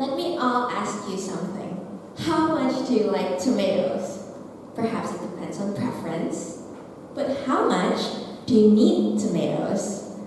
let me all ask you something. How much do you like tomatoes? Perhaps it depends on preference. But how much do you need tomatoes?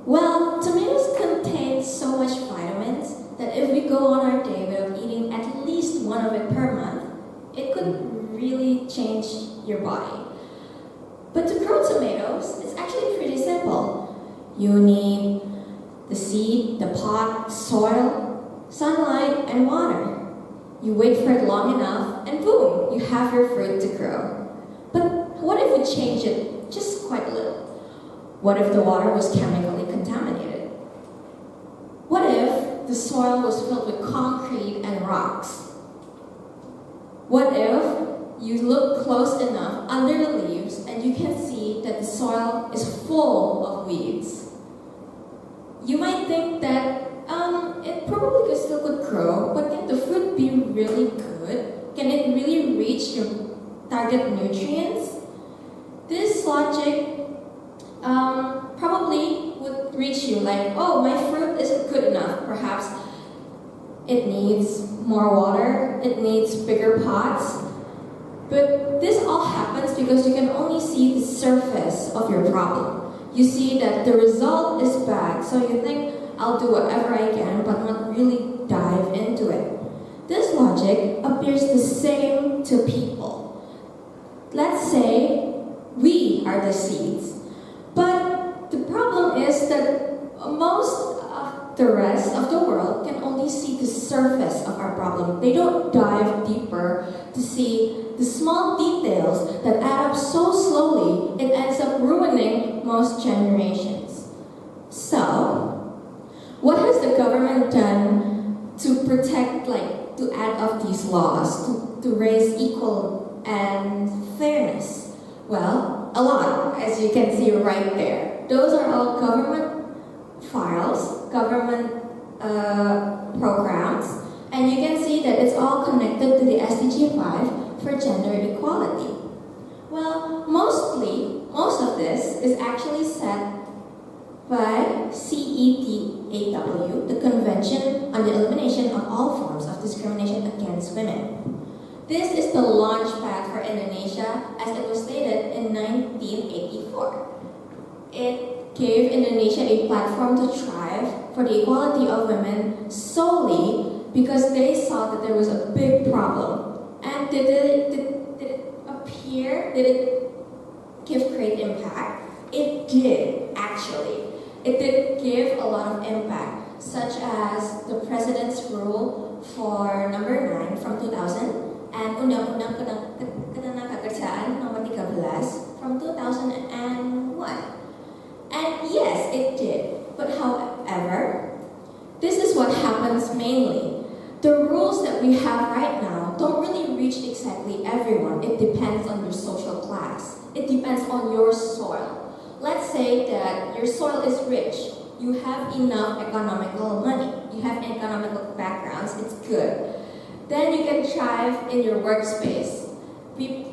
Well, tomatoes contain so much vitamins that if we go on our day without eating at least one of it per month, it could really change your body. But to grow tomatoes, it's actually pretty simple. You need the seed, the pot, soil, sunlight, and water. You wait for it long enough, and boom, you have your fruit to grow. But what if we change it just quite a little? What if the water was chemically contaminated? What if the soil was filled with concrete and rocks? What if you look close enough under the leaves and you can see that the soil is full of weeds? You might think that it probably could grow, but can the fruit be really good? Can it really reach your target nutrients? This logic probably would reach you like, oh, my fruit isn't good enough. Perhaps it needs more water, it needs bigger pots. But this all happens because you can only see the surface of your problem. You see that the result is bad, so you think, I'll do whatever I can, but not really dive into it. This logic appears the same to people. Let's say we are the seeds. But the problem is that most of the rest of the world can only see the surface of our problem. They don't dive deeper to see the small details that add up so slowly it ends up ruining most generations. So, what has the government done to protect, to add up these laws, to raise equal and fairness? Well, a lot, as you can see right there. Those are all government files, government programs, and you can see that it's all connected to the SDG 5 for gender equality. Well, most of this is actually set by CEDAW, the Convention on the Elimination of All Forms of Discrimination Against Women. This is the launch pad for Indonesia as it was stated in 1984. It gave Indonesia a platform to thrive for the equality of women solely because they saw that there was a big problem. And did it appear? Did it give great impact? It did, actually. It did give a lot of impact, such as the President's Rule for number 9 from 2000 and Undang-Undang Ketenagakerjaan nomor 13 from 2001. And yes, it did. But however, this is what happens mainly. The rules that we have right now don't really reach exactly everyone. It depends on your social class. It depends on your soil. Let's say that your soil is rich. You have enough economical money. You have economical backgrounds. It's good. Then you can thrive in your workspace.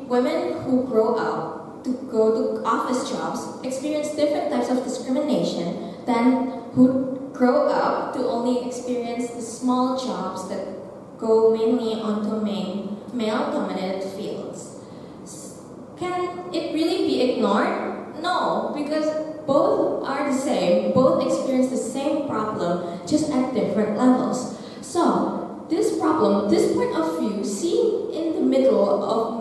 Women who grow up to go to office jobs experience different types of discrimination than who grow up to only experience the small jobs that go mainly onto male-dominated fields. Can it really be ignored? No, because both are the same, both experience the same problem, just at different levels. So, this problem, this point of view, seeing in the middle of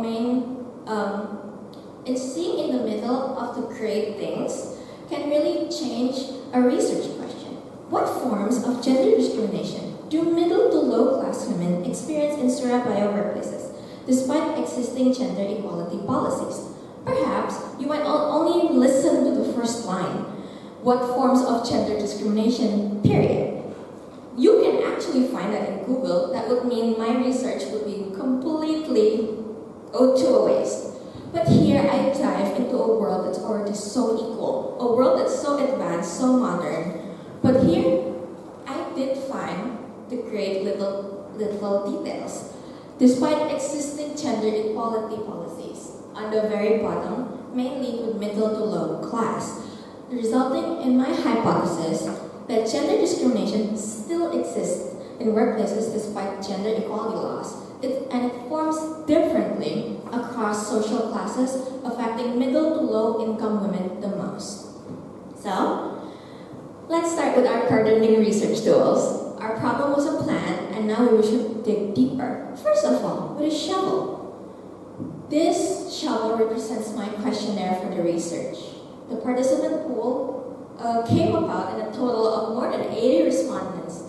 the great things, can really change a research question. What forms of gender discrimination do middle to low class women experience in Surabaya workplaces, despite existing gender equality policies? Perhaps you might only listen to the first line. What forms of gender discrimination, period. You can actually find that in Google. That would mean my research would be completely to a waste. But here I dive into a world that's already so equal, a world that's so advanced, so modern. But here, I did find the great little details. Despite existing gender equality policies, on the very bottom, mainly with middle to low class, resulting in my hypothesis that gender discrimination still exists in workplaces despite gender equality laws. And it forms differently across social classes, affecting middle to low income women the most. So, let's start with our gardening research tools. Our problem was a plant, and now we should dig deeper. First of all, with a shovel. This shovel represents my questionnaire for the research. The participant pool came about in a total of more than 80 respondents.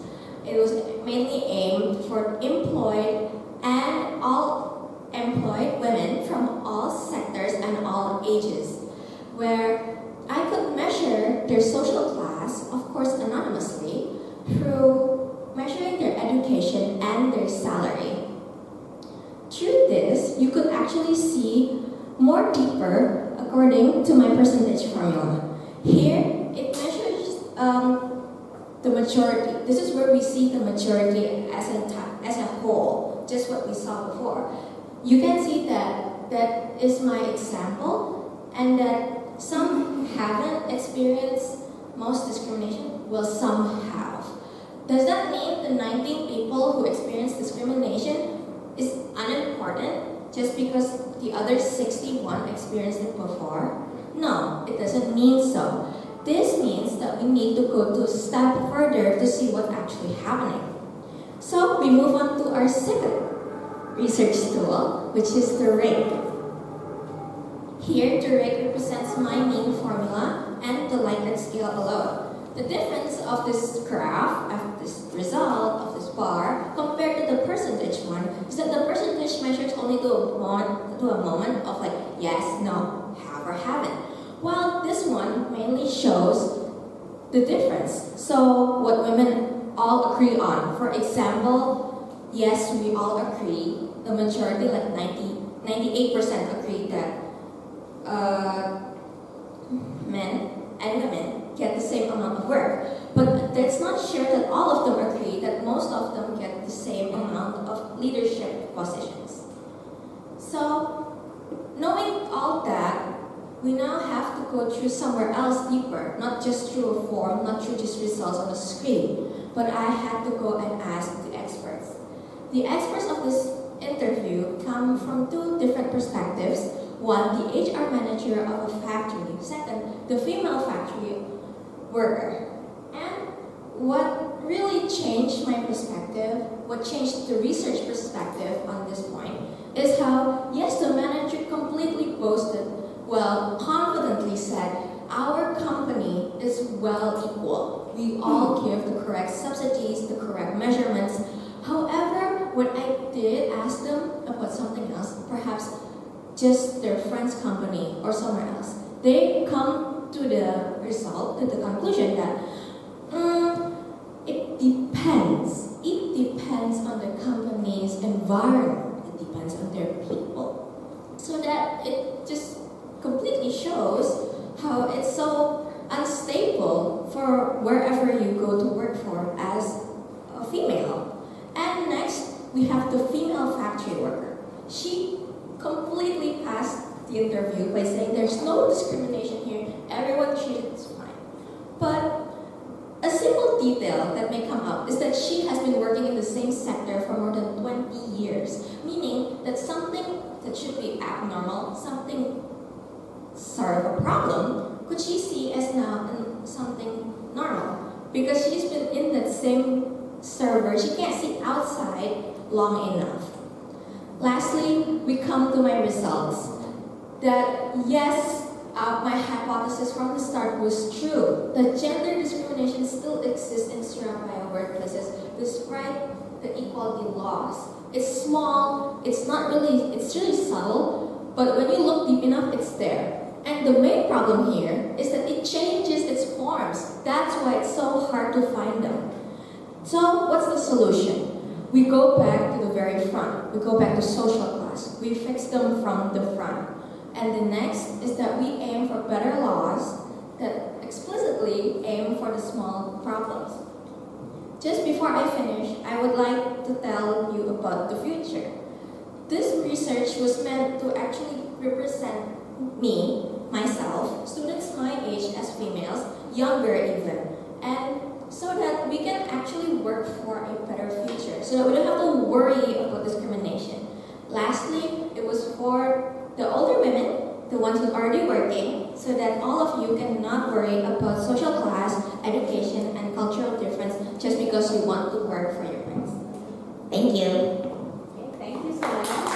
It was mainly aimed for employed and all employed women from all sectors and all ages, where I could measure their social class, of course anonymously, through measuring their education and their salary. Through this, you could actually see more deeper according to my percentage formula. Here, it measures the majority. This is where we see the majority as a whole, just what we saw before. You can see that that is my example, and that some haven't experienced most discrimination, well, some have. Does that mean the 19 people who experienced discrimination is unimportant just because the other 61 experienced it before? No, it doesn't mean so. This means that we need to go to a step further to see what's actually happening. So we move on to our second research tool, which is the rate. Here, the rate represents my mean formula and the Likert scale below. The difference of this graph, of this result, of this bar, compared to the percentage one, is that the percentage measures only to a moment of like yes, no, have or haven't. While this one mainly shows the difference. So what women all agree on. For example, yes, we all agree, the majority, like 98% agree that men and women get the same amount of work. But that's not sure that all of them agree that most of them get the same amount of leadership positions. So, knowing all that, we now have to go through somewhere else deeper, not just through a form, not through just results on the screen, but I had to go and ask the experts. The experts of this interview come from two different perspectives. One, the HR manager of a factory. Second, the female factory worker. And what really changed my perspective, what changed the research perspective on this point, is how, yes, the manager completely boasted, well, confidently said, our company is well equal. We all give the correct subsidies, the correct measurements. However, when I did ask them about something else, perhaps just their friend's company or somewhere else, they come to the result, to the conclusion that it depends. It depends on the company's environment. It depends on their people. So that it just completely shows how it's so unstable for wherever you go to work for as a female. And next, we have the female factory worker. She completely passed the interview by saying there's no discrimination here, everyone treated fine. But a simple detail that may come up is that she has been working in the same sector for more than 20 years, meaning that something that should be abnormal, something sort of a problem, could she see as now something normal? Because she's been in that same server, she can't see outside long enough. Lastly, we come to my results. That yes, my hypothesis from the start was true. That gender discrimination still exists in Surabaya workplaces despite the equality laws. It's small, it's really subtle, but when you look deep enough, it's there. And the main problem here is that it changes its forms. That's why it's so hard to find them. So what's the solution? We go back to the very front. We go back to social class. We fix them from the front. And the next is that we aim for better laws that explicitly aim for the small problems. Just before I finish, I would like to tell you about the future. This research was meant to actually represent me, myself, students my age as females, younger even, and so that we can actually work for a better future, so that we don't have to worry about discrimination. Lastly, it was for the older women, the ones who are already working, so that all of you can not worry about social class, education, and cultural difference just because you want to work for your friends. Thank you. Okay, thank you, Selena.